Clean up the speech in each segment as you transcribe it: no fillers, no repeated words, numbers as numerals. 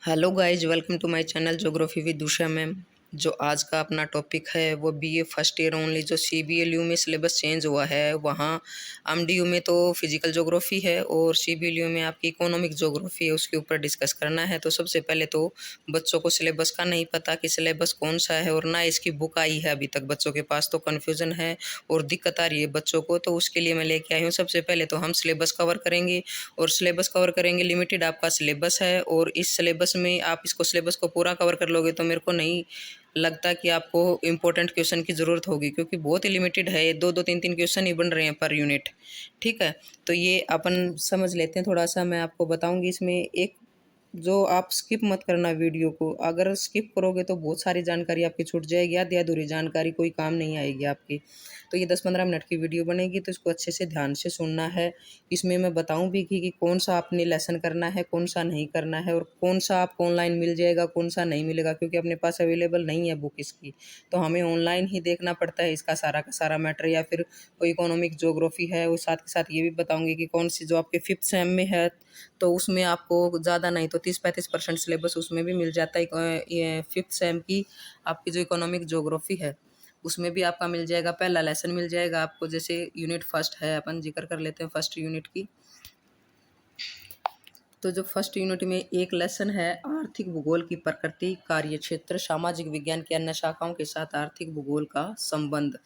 Hello guys, welcome to my channel geography with Usha ma'am. जो आज का अपना टॉपिक है वो बीए फर्स्ट ईयर ओनली। जो सीबीएलयू में सिलेबस चेंज हुआ है, वहाँ एमडीयू में तो फिजिकल ज्योग्राफी है और सीबीएलयू में आपकी इकोनॉमिक ज्योग्राफी है, उसके ऊपर डिस्कस करना है। तो सबसे पहले तो बच्चों को सिलेबस का नहीं पता कि सिलेबस कौन सा है और ना इसकी बुक आई है अभी तक बच्चों के पास, तो कन्फ्यूज़न है और दिक्कत आ रही है बच्चों को। तो उसके लिए मैं लेके आई हूँ। सबसे पहले तो हम सिलेबस कवर करेंगे और सिलेबस कवर करेंगे, लिमिटेड आपका सिलेबस है और इस सिलेबस में आप इसको सिलेबस को पूरा कवर कर लोगे तो मेरे को नहीं लगता कि आपको इम्पोर्टेंट क्वेश्चन की ज़रूरत होगी, क्योंकि बहुत ही लिमिटेड है, ये दो दो तीन तीन क्वेश्चन ही बन रहे हैं पर यूनिट। ठीक है, तो ये अपन समझ लेते हैं थोड़ा सा। मैं आपको बताऊंगी इसमें एक, जो आप स्किप मत करना वीडियो को। अगर स्किप करोगे तो बहुत सारी जानकारी आपकी छूट जाएगी, आधी अधूरी जानकारी कोई काम नहीं आएगी आपकी। तो ये 10-15 मिनट की वीडियो बनेगी, तो इसको अच्छे से ध्यान से सुनना है। इसमें मैं बताऊं भी कि कौन सा आपने लेसन करना है, कौन सा नहीं करना है और कौन सा आपको ऑनलाइन मिल जाएगा, कौन सा नहीं मिलेगा, क्योंकि अपने पास अवेलेबल नहीं है बुक इसकी। तो हमें ऑनलाइन ही देखना पड़ता है इसका सारा का सारा मैटर। या फिर कोई इकोनॉमिक ज्योग्राफी है, और साथ के साथ ये भी बताऊंगी कि कौन सी जो आपके फिफ्थ सेम में है, तो उसमें आपको ज़्यादा नहीं तो 30-35% सिलेबस उसमें भी मिल जाता है। ये फिफ्थ सेम की आपकी जो इकोनॉमिक ज्योग्राफी है उसमें भी आपका मिल जाएगा, पहला लेसन मिल जाएगा आपको। जैसे यूनिट फर्स्ट है, अपन जिक्र कर लेते हैं फर्स्ट यूनिट की। तो जो फर्स्ट यूनिट में एक लेसन है आर्थिक भूगोल की प्रकृति, कार्य क्षेत्र, सामाजिक विज्ञान की अन्य शाखाओं के साथ आर्थिक भूगोल का संबंध।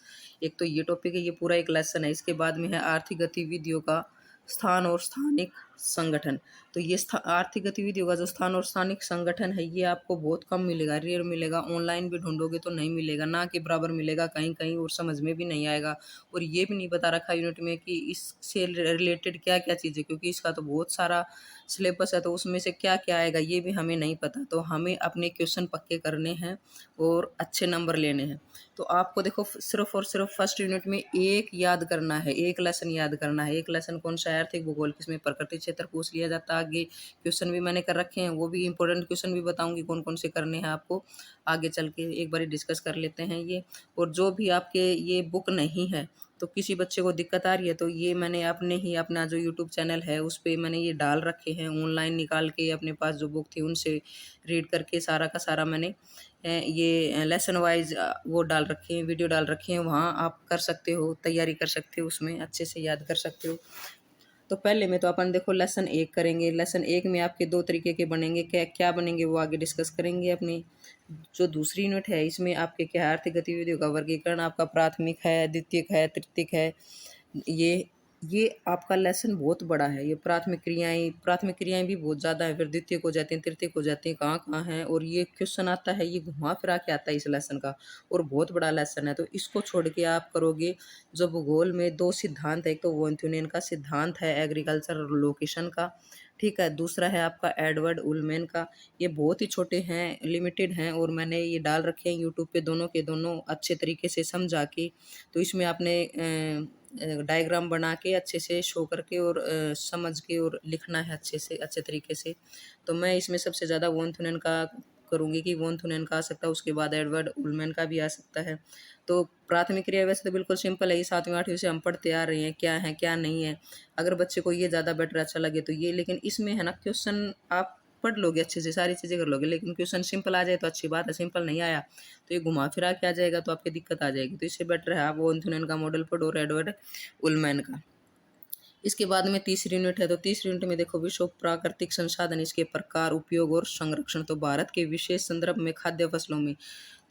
एक तो ये टॉपिक है, ये पूरा एक लेसन है। इसके बाद में है आर्थिक गतिविधियों का स्थान और स्थानिक संगठन। तो ये आर्थिक गतिविधियों का जो स्थान और स्थानिक संगठन है, ये आपको बहुत कम मिलेगा, रेयर मिलेगा। ऑनलाइन भी ढूंढोगे तो नहीं मिलेगा, ना के बराबर मिलेगा कहीं कहीं, और समझ में भी नहीं आएगा। और ये भी नहीं बता रखा यूनिट में कि इससे रिलेटेड क्या क्या चीज़ें, क्योंकि इसका तो बहुत सारा सिलेबस है, तो उसमें से क्या क्या आएगा ये भी हमें नहीं पता। तो हमें अपने क्वेश्चन पक्के करने हैं और अच्छे नंबर लेने हैं। तो आपको देखो सिर्फ और सिर्फ फर्स्ट यूनिट में एक याद करना है, एक लेसन याद करना है। एक लेसन कौन सा है? आर्थिक भूगोल। किसमें? प्रकृति क्षेत्र पूछ लिया जाता है। आगे क्वेश्चन भी मैंने कर रखे हैं, वो भी इंपॉर्टेंट क्वेश्चन भी बताऊंगी कौन कौन से करने हैं आपको। आगे चल के एक बार डिस्कस कर लेते हैं ये। और जो भी आपके ये बुक नहीं है, तो किसी बच्चे को दिक्कत आ रही है, तो ये मैंने अपने ही अपना जो यूट्यूब चैनल है उस पर मैंने ये डाल रखे हैं, ऑनलाइन निकाल के अपने पास जो बुक थी उनसे रीड करके सारा का सारा मैंने ये लेसन वाइज वो डाल रखे हैं, वीडियो डाल रखे हैं। वहाँ आप कर सकते हो, तैयारी कर सकते हो, उसमें अच्छे से याद कर सकते हो। तो पहले में तो अपन देखो लेसन एक करेंगे। लेसन एक में आपके दो तरीके के बनेंगे, क्या क्या बनेंगे वो आगे डिस्कस करेंगे अपनी। जो दूसरी यूनिट है इसमें आपके क्या है? आर्थिक गतिविधियों का वर्गीकरण आपका प्राथमिक है, द्वितीयक है, तृतीयक है। ये आपका लेसन बहुत बड़ा है। ये प्राथमिक क्रियाएं भी बहुत ज़्यादा है, फिर द्वितीयक हो जाती हैं, तृतीयक हो जाती हैं, कहाँ कहाँ हैं। और ये क्वेश्चन आता है, ये घुमा फिरा के आता है इस लेसन का, और बहुत बड़ा लेसन है। तो इसको छोड़ के आप करोगे जो भूगोल में दो सिद्धांत है, एक तो वॉन थ्यूनेन का सिद्धांत है एग्रीकल्चर लोकेशन का, ठीक है। दूसरा है आपका एडवर्ड उलमैन का। ये बहुत ही छोटे हैं, लिमिटेड हैं, और मैंने ये डाल रखे हैं यूट्यूब पे दोनों के दोनों अच्छे तरीके से समझा के। तो इसमें आपने डायग्राम बना के अच्छे से शो करके और समझ के और लिखना है अच्छे से, अच्छे तरीके से। तो मैं इसमें सबसे ज़्यादा वॉन थ्यूनेन का करूँगी कि वॉन थ्यूनेन का आ सकता है, उसके बाद एडवर्ड उलमैन का भी आ सकता है। तो प्राथमिक क्रिया वैसे तो बिल्कुल सिंपल है, ये 7वीं 8वीं से हम पढ़ते आ रहे हैं क्या है क्या नहीं है। अगर बच्चे को ये ज़्यादा बेटर अच्छा लगे तो ये, लेकिन इसमें है ना क्वेश्चन आप पढ़ लोगे अच्छे से, सारी चीज़ें कर लोगे, लेकिन क्वेश्चन सिंपल आ जाए तो अच्छी बात है, सिंपल नहीं आया तो ये घुमा फिरा के आ जाएगा तो आपकी दिक्कत आ जाएगी। तो इससे बेटर है आप वॉन थ्यूनेन का मॉडल पढ़ो और एडवर्ड उलमैन का। इसके बाद में तीसरी यूनिट है। तो तीसरी यूनिट में देखो विश्व प्राकृतिक संसाधन, इसके प्रकार, उपयोग और संरक्षण। तो भारत के विशेष संदर्भ में खाद्य फसलों में,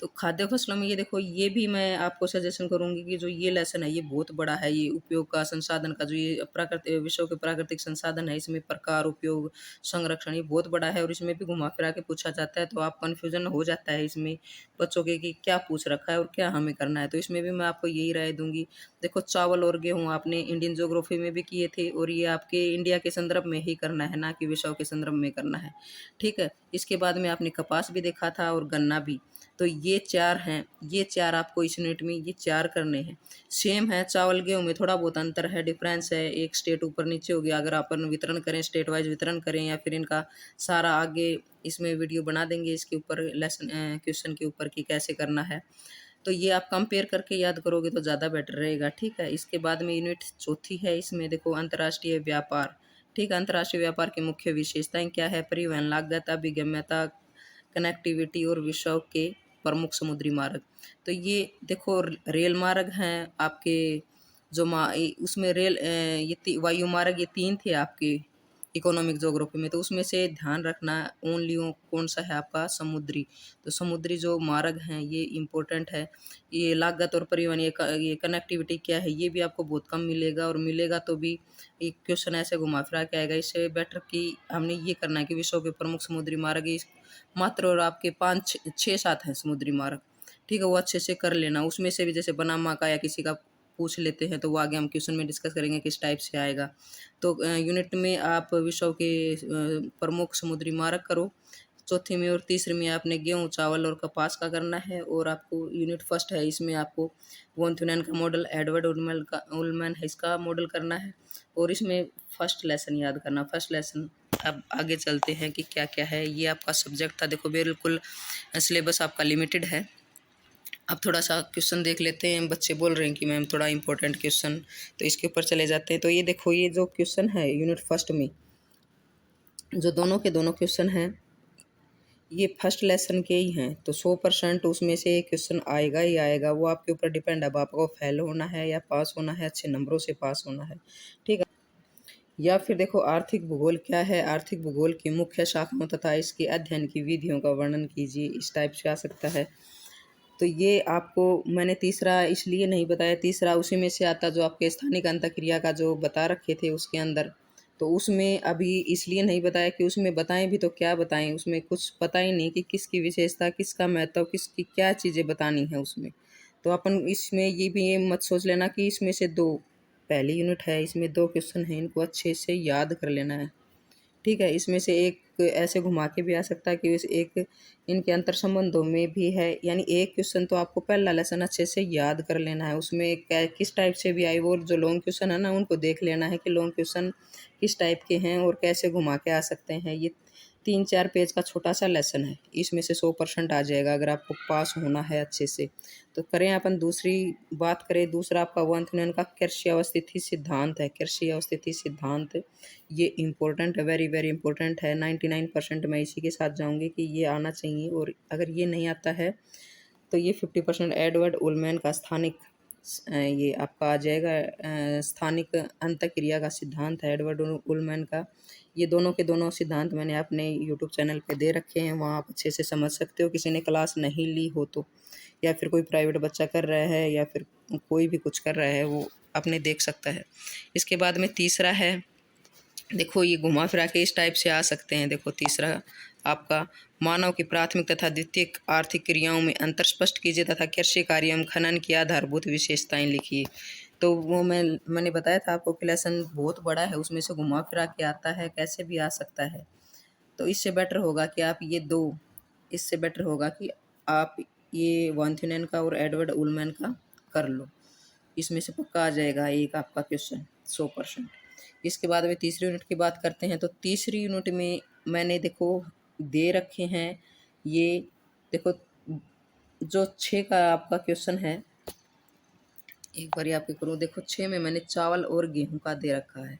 तो खाद्य फसलों में ये देखो, ये भी मैं आपको सजेशन करूंगी कि जो ये लेसन है ये बहुत बड़ा है। ये उपयोग का, संसाधन का, जो ये प्राकृतिक विश्व के प्राकृतिक संसाधन है, इसमें प्रकार, उपयोग, संरक्षण, ये बहुत बड़ा है और इसमें भी घुमा फिरा के पूछा जाता है। तो आप कन्फ्यूजन हो जाता है इसमें बच्चों के कि क्या पूछ रखा है और क्या हमें करना है। तो इसमें भी मैं आपको यही राय दूंगी। देखो चावल और गेहूँ आपने इंडियन ज्योग्राफी में भी किए थे, और ये आपके इंडिया के संदर्भ में ही करना है, ना कि विश्व के संदर्भ में करना है, ठीक है। इसके बाद में आपने कपास भी देखा था और गन्ना भी। तो ये चार हैं, ये चार आपको इस यूनिट में ये चार करने हैं। सेम है, चावल गेहूँ में थोड़ा बहुत अंतर है, डिफरेंस है, एक स्टेट ऊपर नीचे हो गया। अगर अपन वितरण करें, स्टेट वाइज वितरण करें, या फिर इनका सारा आगे इसमें वीडियो बना देंगे इसके ऊपर, लेसन क्वेश्चन के ऊपर कि कैसे करना है। तो ये आप कंपेयर करके याद करोगे तो ज़्यादा बेटर रहेगा, ठीक है। इसके बाद में यूनिट चौथी है, इसमें देखो अंतर्राष्ट्रीय व्यापार, ठीक है, अंतर्राष्ट्रीय व्यापार की मुख्य विशेषताएं क्या है? परिवहन लागत, अभिगम्यता, कनेक्टिविटी और विश्व के प्रमुख समुद्री मार्ग। तो ये देखो रेल मार्ग हैं आपके, जो उसमें वायु मार्ग, ये 3 थे आपके इकोनॉमिक ज्योग्राफी में। तो उसमें से ध्यान रखना ओनली कौन सा है आपका? समुद्री। तो समुद्री जो मार्ग हैं ये इम्पोर्टेंट है। ये लागत और परिवहन, ये कनेक्टिविटी क्या है, ये भी आपको बहुत कम मिलेगा, और मिलेगा तो भी एक क्वेश्चन ऐसे घुमा फिरा के आएगा। इससे बेटर कि हमने ये करना है कि विश्व के प्रमुख समुद्री मार्ग मात्र, और आपके 5 6 7 हैं समुद्री मार्ग, ठीक है, वो अच्छे से कर लेना। उसमें से भी जैसे बनामा का या किसी का पूछ लेते हैं तो वो आगे हम क्वेश्चन में डिस्कस करेंगे किस टाइप से आएगा। तो यूनिट में आप विश्व के प्रमुख समुद्री मार्ग करो, चौथी में और तीसरे में आपने गेहूँ, चावल और कपास का करना है। और आपको यूनिट फर्स्ट है, इसमें आपको वॉन थ्यूनैन का मॉडल, एडवर्ड उलमैन है, इसका मॉडल करना है। और इसमें फर्स्ट लेसन याद करना। फर्स्ट लेसन, अब आगे चलते हैं कि क्या क्या है। ये आपका सब्जेक्ट था, देखो बिल्कुल सिलेबस आपका लिमिटेड है। अब थोड़ा सा क्वेश्चन देख लेते हैं। बच्चे बोल रहे हैं कि मैम थोड़ा इंपॉर्टेंट क्वेश्चन, तो इसके ऊपर चले जाते हैं। तो ये देखो, ये जो क्वेश्चन है यूनिट फर्स्ट में, जो दोनों के दोनों क्वेश्चन हैं ये फर्स्ट लेसन के ही हैं। तो 100% उसमें से एक क्वेश्चन आएगा ही आएगा, वो आपके ऊपर डिपेंड है। अब आपको फेल होना है या पास होना है, अच्छे नंबरों से पास होना है, ठीक है। या फिर देखो आर्थिक भूगोल क्या है? आर्थिक भूगोल की मुख्य शाखाओं तथा इसके अध्ययन की विधियों का वर्णन कीजिए, इस टाइप से आ सकता है। तो ये आपको मैंने तीसरा इसलिए नहीं बताया, तीसरा उसी में से आता जो आपके स्थानिक अंतःक्रिया का जो बता रखे थे उसके अंदर। तो उसमें अभी इसलिए नहीं बताया कि उसमें बताएं भी तो क्या बताएं, उसमें कुछ पता ही नहीं कि किसकी विशेषता, किसका महत्व, किसकी क्या चीज़ें बतानी है उसमें। तो अपन इसमें ये भी ये मत सोच लेना कि इसमें से दो, पहली यूनिट है इसमें 2 क्वेश्चन हैं, इनको अच्छे से याद कर लेना है, ठीक है। इसमें से एक ऐसे घुमा के भी आ सकता है कि इस एक इनके अंतर संबंधों में भी है, यानी एक क्वेश्चन तो आपको पहला लेसन अच्छे से याद कर लेना है। उसमें किस टाइप से भी आई, वो जो लॉन्ग क्वेश्चन है ना उनको देख लेना है कि लॉन्ग क्वेश्चन किस टाइप के हैं और कैसे घुमा के आ सकते हैं। ये 3-4 पेज का छोटा सा लेसन है, इसमें से 100% आ जाएगा अगर आपको पास होना है अच्छे से। तो करें अपन दूसरी बात करें, दूसरा आपका वंथनन का कृषि अवस्थिति सिद्धांत है। कृषि अवस्थिति सिद्धांत ये इम्पोर्टेंट है, वेरी वेरी इंपॉर्टेंट है। 99% मैं इसी के साथ जाऊंगी कि ये आना चाहिए, और अगर ये नहीं आता है तो ये 50% एडवर्ड उलमैन का स्थानिक ये आपका आ जाएगा। स्थानिक अंतःक्रिया का सिद्धांत है एडवर्ड उलमैन का। ये दोनों के दोनों सिद्धांत मैंने अपने यूट्यूब चैनल पे दे रखे हैं, वहाँ आप अच्छे से समझ सकते हो। किसी ने क्लास नहीं ली हो तो, या फिर कोई प्राइवेट बच्चा कर रहा है या फिर कोई भी कुछ कर रहा है, वो अपने देख सकता है। इसके बाद में तीसरा है, देखो ये घुमा फिरा के इस टाइप से आ सकते हैं। देखो तीसरा आपका मानव की प्राथमिक तथा द्वितीयक आर्थिक क्रियाओं में अंतर स्पष्ट कीजिए तथा कृषि कार्य एवं खनन की आधारभूत विशेषताएं लिखिए। तो वो मैंने बताया था आपको कि लेसन बहुत बड़ा है, उसमें से घुमा फिरा के आता है, कैसे भी आ सकता है। तो इससे बेटर होगा कि आप ये दो, इससे बेटर होगा कि आप ये वॉन्थ्यूनैन का और एडवर्ड उलमैन का कर लो, इसमें से पक्का आ जाएगा एक आपका क्वेश्चन 100%। इसके बाद में तीसरी यूनिट की बात करते हैं। तो तीसरी यूनिट में मैंने देखो दे रखे हैं ये, देखो जो 6 का आपका क्वेश्चन है, एक बार आपके करूँ, देखो 6 में मैंने चावल और गेहूं का दे रखा है।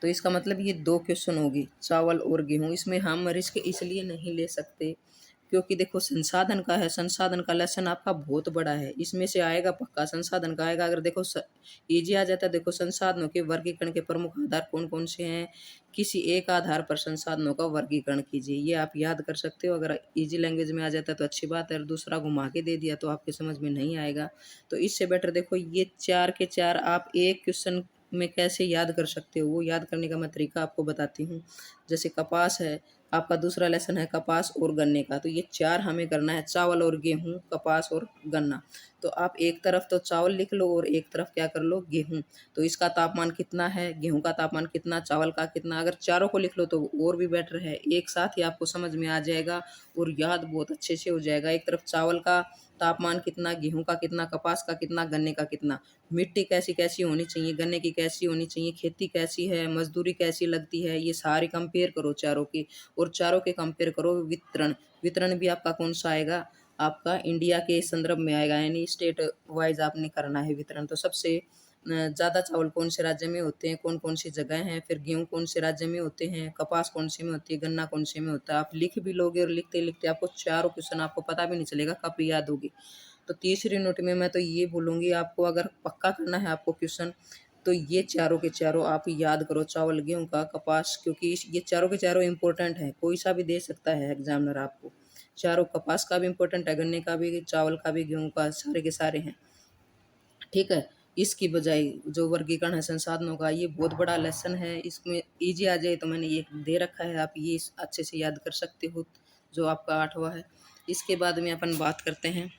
तो इसका मतलब ये 2 क्वेश्चन होगी, चावल और गेहूं। इसमें हम रिस्क इसलिए नहीं ले सकते क्योंकि देखो संसाधन का है, संसाधन का लेसन आपका बहुत बड़ा है, इसमें से आएगा पक्का, संसाधन का आएगा। अगर देखो इजी आ जाता है, देखो संसाधनों के वर्गीकरण के प्रमुख आधार कौन कौन से हैं, किसी एक आधार पर संसाधनों का वर्गीकरण कीजिए, ये आप याद कर सकते हो। अगर इजी लैंग्वेज में आ जाता है तो अच्छी बात है, और दूसरा घुमा के दे दिया तो आपके समझ में नहीं आएगा। तो इससे बेटर देखो ये 4 के 4 आप एक क्वेश्चन में कैसे याद कर सकते हो, वो याद करने का मैं तरीका आपको बताती हूँ। जैसे कपास है, आपका दूसरा लेसन है कपास और गन्ने का, तो ये 4 हमें करना है, चावल और गेहूं, कपास और गन्ना। तो आप एक तरफ तो चावल लिख लो और एक तरफ क्या कर लो, गेहूं। तो इसका तापमान कितना है, गेहूं का तापमान कितना, चावल का कितना, अगर चारों को लिख लो तो और भी बेटर है, एक साथ ही आपको समझ में आ जाएगा और याद बहुत अच्छे से हो जाएगा। एक तरफ चावल का तापमान कितना, गेहूं का कितना, कपास का कितना, गन्ने का कितना, मिट्टी कैसी कैसी होनी चाहिए, गन्ने की कैसी होनी चाहिए, खेती कैसी है, मजदूरी कैसी लगती है, ये सारी कंपेयर करो चारों की। और चारों के कंपेयर करो वितरण, वितरण भी आपका कौन सा आएगा, आपका इंडिया के संदर्भ में आएगा, यानी स्टेट वाइज आपने करना है वितरण। तो सबसे ज़्यादा चावल कौन से राज्य में होते हैं, कौन कौन सी जगह हैं, फिर गेहूँ कौन से राज्य में होते हैं, कपास कौन से में होती है, गन्ना कौन से में होता है। आप लिख भी लोगे और लिखते लिखते आपको चारों क्वेश्चन आपको पता भी नहीं चलेगा कब याद होगी। तो तीसरी नोट में मैं तो ये बोलूँगी, आपको अगर पक्का करना है आपको क्वेश्चन, तो ये चारों के चारों आप याद करो, चावल, गेहूँ का, कपास, क्योंकि ये चारों के चारों इंपॉर्टेंट हैं, कोई सा भी दे सकता है एग्जामिनर आपको। चारों, कपास का भी इम्पोर्टेंट है, गन्ने का भी, चावल का भी, गेहूँ का, सारे के सारे हैं। ठीक है। इसकी बजाय जो वर्गीकरण है संसाधनों का, ये बहुत बड़ा लेसन है, इसमें इजी आ जाए तो मैंने ये दे रखा है, आप ये अच्छे से याद कर सकते हो, जो आपका 8वां है। इसके बाद में अपन बात करते हैं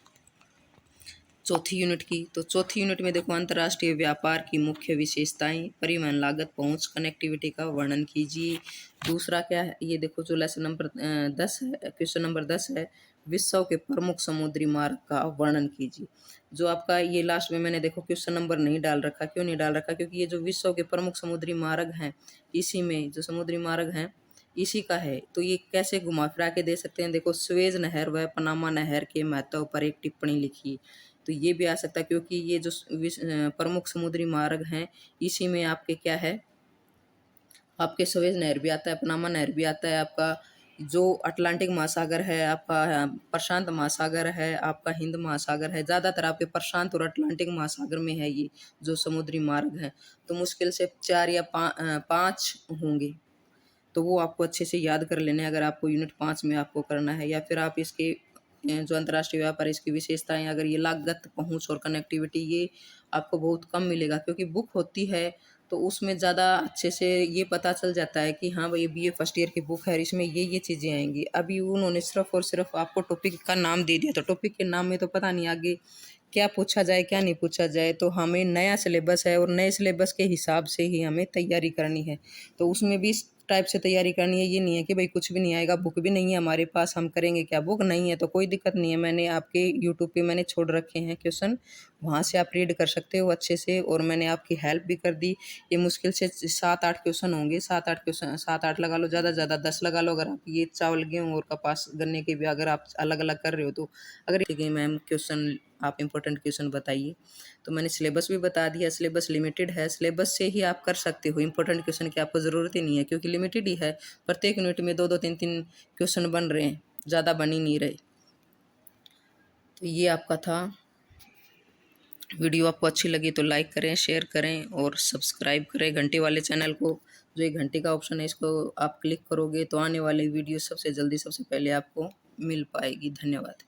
चौथी यूनिट की। तो चौथी यूनिट में देखो, अंतर्राष्ट्रीय व्यापार की मुख्य विशेषताएं, परिवहन लागत, पहुंच, कनेक्टिविटी का वर्णन कीजिए। दूसरा क्या है, ये देखो जो लेसन नंबर 10 है, क्वेश्चन नंबर 10 है, विश्व के प्रमुख समुद्री मार्ग का वर्णन कीजिए। जो आपका ये लास्ट में मैंने देखो क्वेश्चन नंबर नहीं डाल रखा, क्यों नहीं डाल रखा, क्योंकि ये जो विश्व के प्रमुख समुद्री मार्ग हैं, इसी में जो समुद्री मार्ग हैं इसी का है, तो ये कैसे घुमा फिरा के दे सकते हैं। देखो, स्वेज नहर व पनामा नहर के महत्व पर एक टिप्पणी लिखिए, तो ये भी आ सकता है, क्योंकि ये जो प्रमुख समुद्री मार्ग हैं इसी में आपके क्या है, आपके स्वेज नहर भी आता है, पनामा नहर भी आता है, आपका जो अटलांटिक महासागर है, आपका प्रशांत महासागर है, आपका हिंद महासागर है, ज़्यादातर आपके प्रशांत और अटलांटिक महासागर में है ये जो समुद्री मार्ग है। तो मुश्किल से 4 या 5 होंगे, तो वो आपको अच्छे से याद कर लेने हैं, अगर आपको यूनिट 5 में आपको करना है। या फिर आप इसके जो अंतर्राष्ट्रीय व्यापार, इसकी विशेषताएं, अगर ये लागत, पहुंच और कनेक्टिविटी, ये आपको बहुत कम मिलेगा, क्योंकि बुक होती है तो उसमें ज़्यादा अच्छे से ये पता चल जाता है कि हाँ भाई, BA फर्स्ट ईयर की बुक है, इसमें ये चीज़ें आएंगी। अभी उन्होंने सिर्फ और सिर्फ आपको टॉपिक का नाम दे दिया, तो टॉपिक के नाम में तो पता नहीं आगे क्या पूछा जाए क्या नहीं पूछा जाए। तो हमें नया सिलेबस है और नए सिलेबस के हिसाब से ही हमें तैयारी करनी है, तो उसमें भी इस टाइप से तैयारी करनी है। ये नहीं है कि भाई कुछ भी नहीं आएगा, बुक भी नहीं है हमारे पास, हम करेंगे क्या, बुक नहीं है तो कोई दिक्कत नहीं है, मैंने आपके यूट्यूब पे मैंने छोड़ रखे हैं क्वेश्चन, वहाँ से आप रीड कर सकते हो अच्छे से, और मैंने आपकी हेल्प भी कर दी। ये मुश्किल से 7-8 क्वेश्चन होंगे, 7-8 क्वेश्चन, 7-8 लगा लो, ज़्यादा ज़्यादा 10 लगा लो, अगर आप ये चावल, गेहूँ और कपास, गन्ने के भी अगर आप अलग अलग कर रहे हो तो। अगर ठीक है मैम, क्वेश्चन आप इंपॉर्टेंट क्वेश्चन बताइए, तो मैंने सिलेबस भी बता दिया, सिलेबस लिमिटेड है, सिलेबस से ही आप कर सकते हो, इंपॉर्टेंट क्वेश्चन की आपको ज़रूरत ही नहीं है, क्योंकि लिमिटेड ही है, प्रत्येक यूनिट में 2-2 3-3 क्वेश्चन बन रहे हैं, ज़्यादा बन ही नहीं रहे। तो ये आपका था। वीडियो आपको अच्छी लगी तो लाइक करें, शेयर करें और सब्सक्राइब करें घंटे वाले चैनल को। जो ये घंटे का ऑप्शन है, इसको आप क्लिक करोगे तो आने वाली वीडियो सबसे जल्दी, सबसे पहले आपको मिल पाएगी। धन्यवाद।